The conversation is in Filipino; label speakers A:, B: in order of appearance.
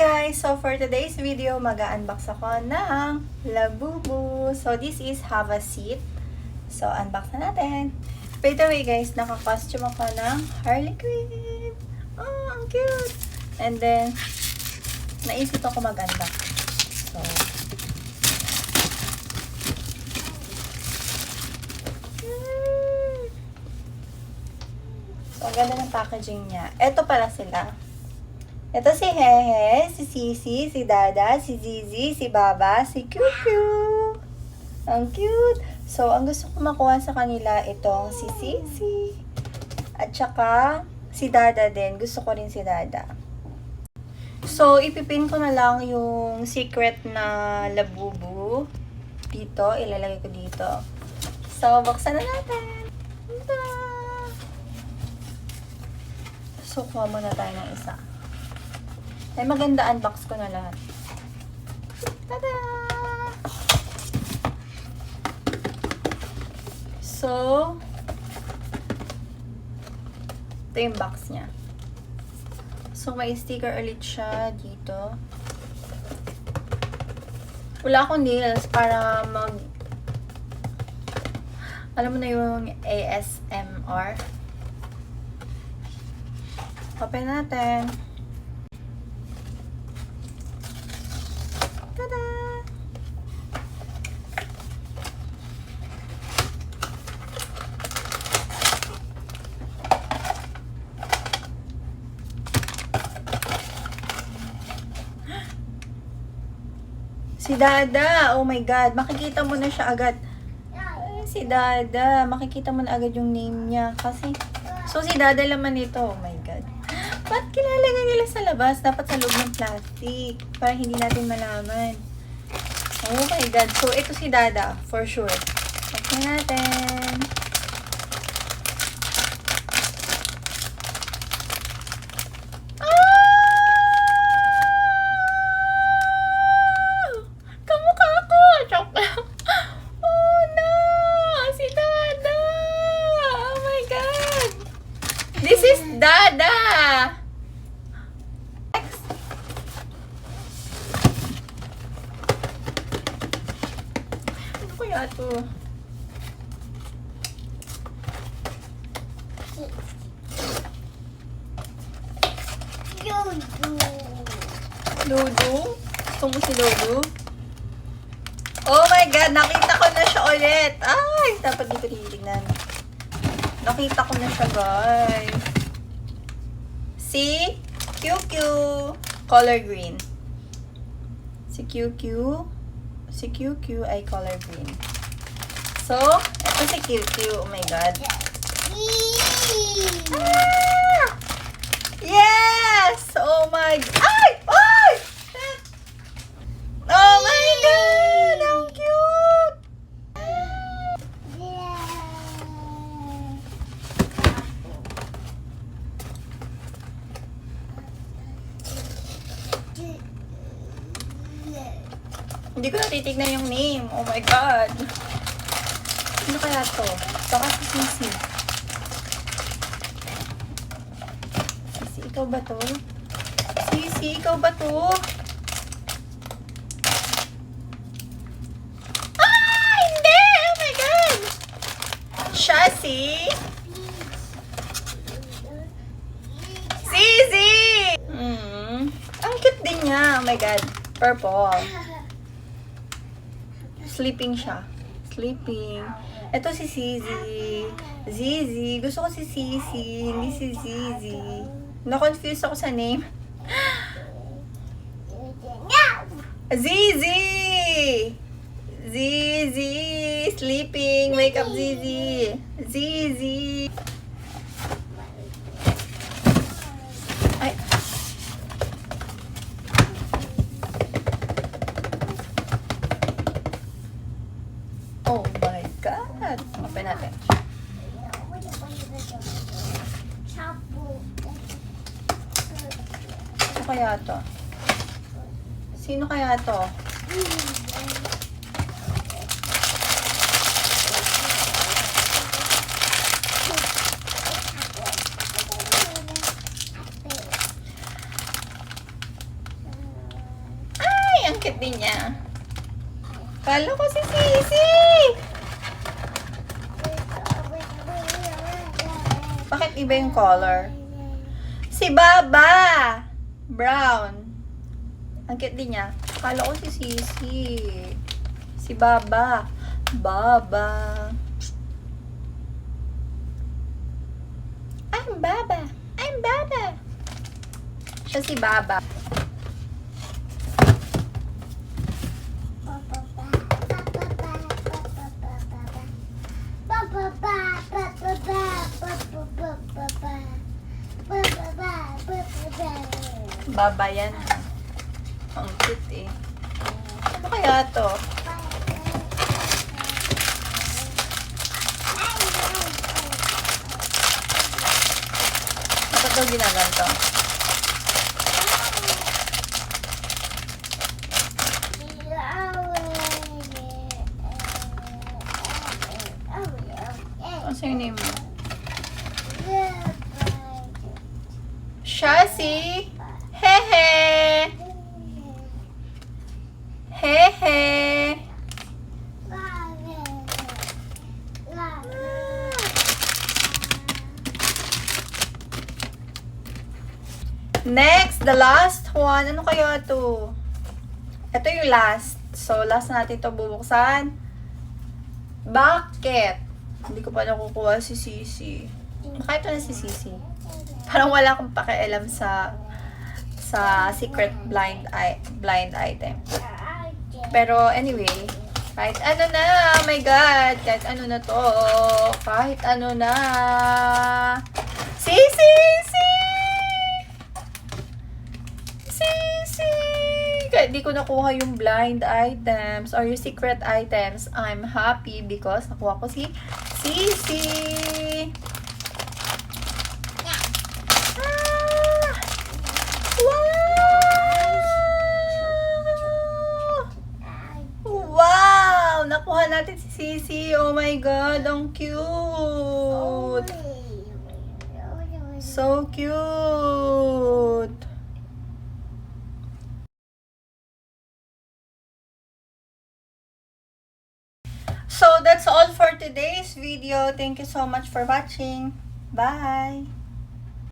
A: guys! So for today's video, mag-unbox ako ng LABUBU. So this is Have a Seat. So unbox na natin. By the way guys, naka-costume ako ng Harley Quinn. Oh, ang cute! And then, naisip ako mag-unbox. So, ang ganda ng packaging niya. Ito pala sila. Ito si Hehe, si Sisi, si Dada, si Zizi, si Baba, si Cucu. Ang cute. So, ang gusto ko makuha sa kanila itong si Sisi. At saka, si Dada din. Gusto ko rin si Dada. So, ipipin ko na lang yung secret na LABUBU. Dito, ilalagay ko dito. So, buksan na natin. Tada! So, kuha muna tayo ng isa. Ay, maganda, unbox ko na lahat. Tada! So, ito yung box niya. So, may sticker ulit siya dito. Wala akong nails para alam mo na yung ASMR. Open natin. Tada! Si Dada! Oh my God! Makikita mo na siya agad. Ay, si Dada! Makikita mo na agad yung name niya. Kasi, so si Dada laman ito. Oh my God. Ba't kilalagay nila sa labas? Dapat sa loob ng plastic. Para hindi natin malaman. Oh my God. So, ito si Dada. For sure. Okay natin. Kamukha ko! Joke lang. Oh no! Si Dada! Oh my God! This is Dada! Ano kaya ito? Ludu? Gusto mo si Ludu? Oh my God! Nakita ko na siya ulit! Ay! Dapat dito titignan. Nakita ko na siya, guys. Si QQ color green. Si QQ ay color green. So, ito si QQ. Oh my God. Ah! Yes! Oh my God. Ay! Ay! Oh my God! Ang cute! Hindi ko natitignan yung name. Oh my God. Ano kaya to? Baka si Sisi. Sisi, ikaw ba to? Sisi, ikaw ba to? Ah! Hindi! Oh my God! Siya si Sisi! Ang cute din niya. Oh my God. Purple. Sleeping siya. Sleeping. Ito si Zizi. Zizi. Gusto ko si Sisi. Hindi si Zizi. Na-confuse ako sa name. Zizi! Zizi! Sleeping. Wake up, Zizi. Zizi! Ay. Oh my God! Open natin. Ano kaya to? Sino kaya to? Ang cute din niya. Kala ko si Sisi! Bakit iba yung color? Si Baba! Brown. Ang cute din niya. Kala ko si Sisi. Si Baba. Baba. I'm Baba. I'm Baba. Siya si Baba. Baba yan. Ang cute eh. Ano kaya to? Bakit daw ginaganto? Ano yung name mo? Siya si Hehe. Hehe. Next, the last one. Ano kaya to? Ito yung last. So, last natin to bubuksan. Bakit? Hindi ko pa nakukuha si Sisi. Bakit ito na si Sisi? Parang wala akong pakialam sa secret blind item. Pero anyway, kahit ano na, oh my god, kahit ano na to, kahit ano na. Sisi! Kahit di ko nakuha yung blind items or yung secret items, I'm happy because nakuha ko si Sisi. Wow! Nakuha natin si Sisi. Oh my god, ang cute. So cute. So that's all for today's video. Thank you so much for watching. Bye!